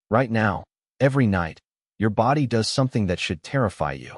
Right now, every night, your body does something that should terrify you.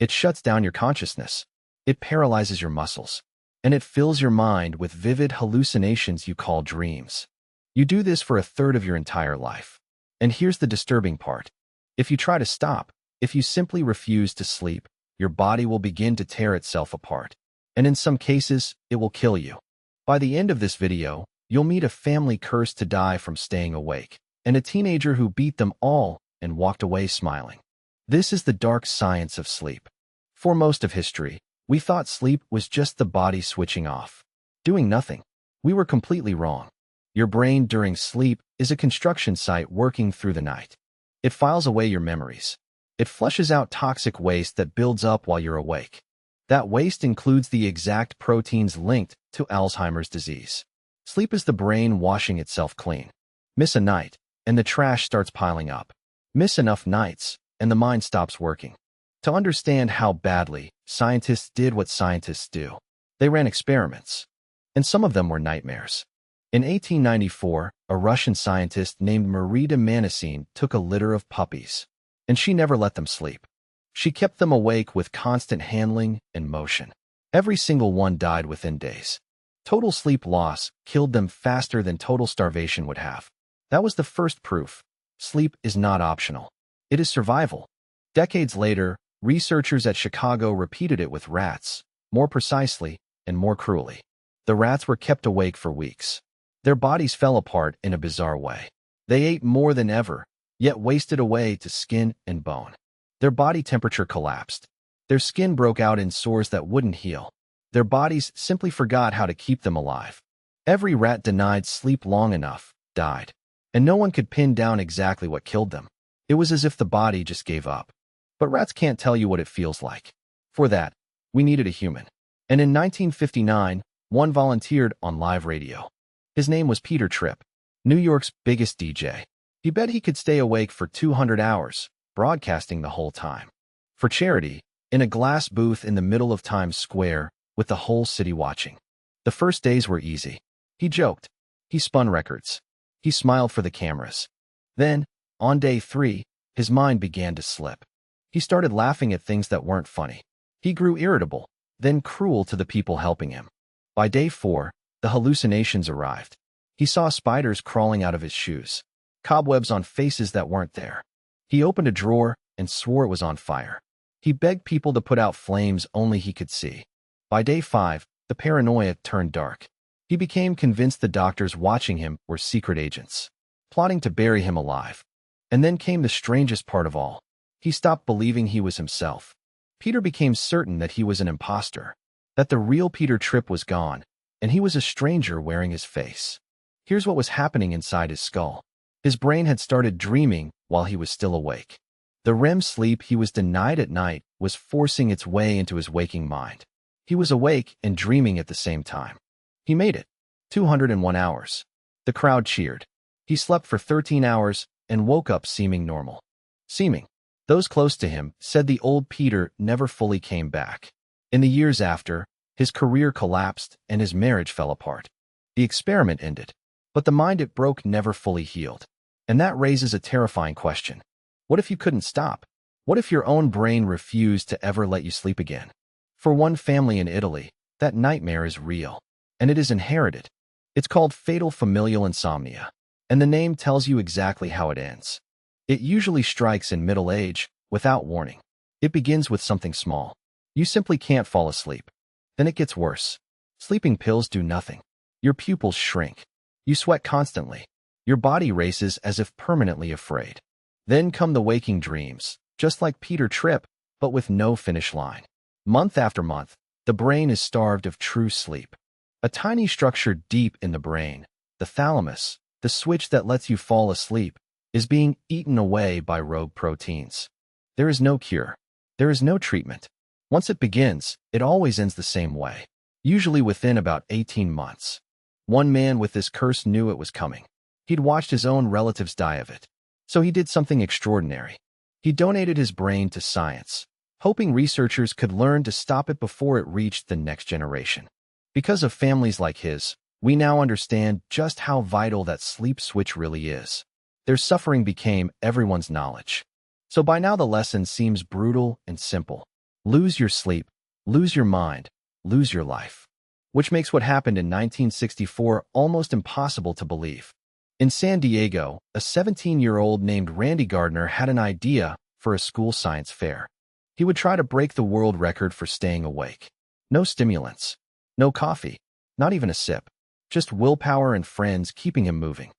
It shuts down your consciousness. It paralyzes your muscles. And it fills your mind with vivid hallucinations you call dreams. You do this for a third of your entire life. And here's the disturbing part. If you try to stop, if you simply refuse to sleep, your body will begin to tear itself apart. And in some cases, it will kill you. By the end of this video, you'll meet a family cursed to die from staying awake, and a teenager who beat them all and walked away smiling. This is the dark science of sleep. For most of history, we thought sleep was just the body switching off, doing nothing. We were completely wrong. Your brain during sleep is a construction site working through the night. It files away your memories. It flushes out toxic waste that builds up while you're awake. That waste includes the exact proteins linked to Alzheimer's disease. Sleep is the brain washing itself clean. Miss a night, and the trash starts piling up. Miss enough nights, and the mind stops working. To understand how badly, scientists did what scientists do. They ran experiments. And some of them were nightmares. In 1894, a Russian scientist named Marie de Manicine took a litter of puppies. And she never let them sleep. She kept them awake with constant handling and motion. Every single one died within days. Total sleep loss killed them faster than total starvation would have. That was the first proof. Sleep is not optional. It is survival. Decades later, researchers at Chicago repeated it with rats, more precisely and more cruelly. The rats were kept awake for weeks. Their bodies fell apart in a bizarre way. They ate more than ever, yet wasted away to skin and bone. Their body temperature collapsed. Their skin broke out in sores that wouldn't heal. Their bodies simply forgot how to keep them alive. Every rat denied sleep long enough died. And no one could pin down exactly what killed them. It was as if the body just gave up. But rats can't tell you what it feels like. For that, we needed a human. And in 1959, one volunteered on live radio. His name was Peter Tripp, New York's biggest DJ. He bet he could stay awake for 200 hours, broadcasting the whole time. For charity, in a glass booth in the middle of Times Square, with the whole city watching. The first days were easy. He joked. He spun records. He smiled for the cameras. Then, on day 3, his mind began to slip. He started laughing at things that weren't funny. He grew irritable, then cruel to the people helping him. By day 4, the hallucinations arrived. He saw spiders crawling out of his shoes, cobwebs on faces that weren't there. He opened a drawer and swore it was on fire. He begged people to put out flames only he could see. By day 5, the paranoia turned dark. He became convinced the doctors watching him were secret agents, plotting to bury him alive. And then came the strangest part of all. He stopped believing he was himself. Peter became certain that he was an imposter, that the real Peter Tripp was gone, and he was a stranger wearing his face. Here's what was happening inside his skull. His brain had started dreaming while he was still awake. The REM sleep he was denied at night was forcing its way into his waking mind. He was awake and dreaming at the same time. He made it. 201 hours. The crowd cheered. He slept for 13 hours and woke up seeming normal. Seeming. Those close to him said the old Peter never fully came back. In the years after, his career collapsed and his marriage fell apart. The experiment ended, but the mind it broke never fully healed. And that raises a terrifying question. What if you couldn't stop? What if your own brain refused to ever let you sleep again? For one family in Italy, that nightmare is real, and it is inherited. It's called fatal familial insomnia, and the name tells you exactly how it ends. It usually strikes in middle age, without warning. It begins with something small. You simply can't fall asleep. Then it gets worse. Sleeping pills do nothing. Your pupils shrink. You sweat constantly. Your body races as if permanently afraid. Then come the waking dreams, just like Peter Tripp, but with no finish line. Month after month, the brain is starved of true sleep. A tiny structure deep in the brain, the thalamus, the switch that lets you fall asleep, is being eaten away by rogue proteins. There is no cure. There is no treatment. Once it begins, it always ends the same way, usually within about 18 months. One man with this curse knew it was coming. He'd watched his own relatives die of it. So he did something extraordinary. He donated his brain to science, hoping researchers could learn to stop it before it reached the next generation. Because of families like his, we now understand just how vital that sleep switch really is. Their suffering became everyone's knowledge. So by now the lesson seems brutal and simple. Lose your sleep, lose your mind, lose your life. Which makes what happened in 1964 almost impossible to believe. In San Diego, a 17-year-old named Randy Gardner had an idea for a school science fair. He would try to break the world record for staying awake. No stimulants, no coffee, not even a sip. Just willpower and friends keeping him moving.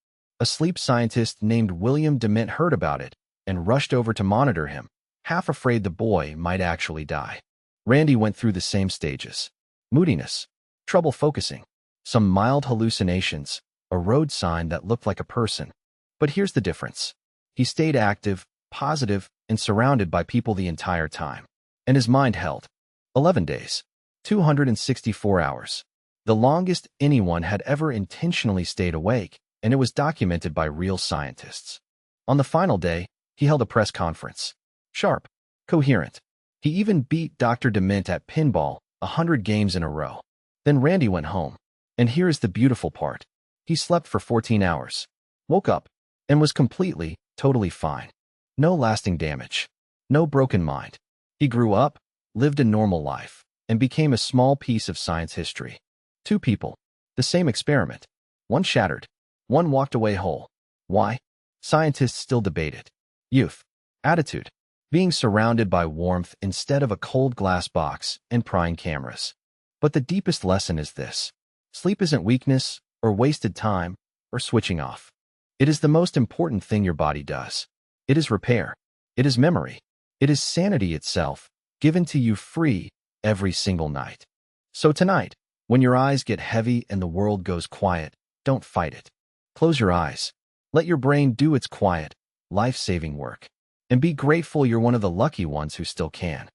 A sleep scientist named William DeMint heard about it and rushed over to monitor him, half afraid the boy might actually die. Randy went through the same stages. Moodiness, trouble focusing, some mild hallucinations, a road sign that looked like a person. But here's the difference. He stayed active, positive, and surrounded by people the entire time. And his mind held. 11 days. 264 hours. The longest anyone had ever intentionally stayed awake, and it was documented by real scientists. On the final day, he held a press conference. Sharp. Coherent. He even beat Dr. DeMint at pinball 100 games in a row. Then Randy went home. And here is the beautiful part. He slept for 14 hours, woke up, and was completely, totally fine. No lasting damage. No broken mind. He grew up, lived a normal life, and became a small piece of science history. Two people. The same experiment. One shattered. One walked away whole. Why? Scientists still debate it. Youth. Attitude. Being surrounded by warmth instead of a cold glass box and prying cameras. But the deepest lesson is this. Sleep isn't weakness, or wasted time, or switching off. It is the most important thing your body does. It is repair. It is memory. It is sanity itself, given to you free every single night. So tonight, when your eyes get heavy and the world goes quiet, don't fight it. Close your eyes. Let your brain do its quiet, life-saving work. And be grateful you're one of the lucky ones who still can.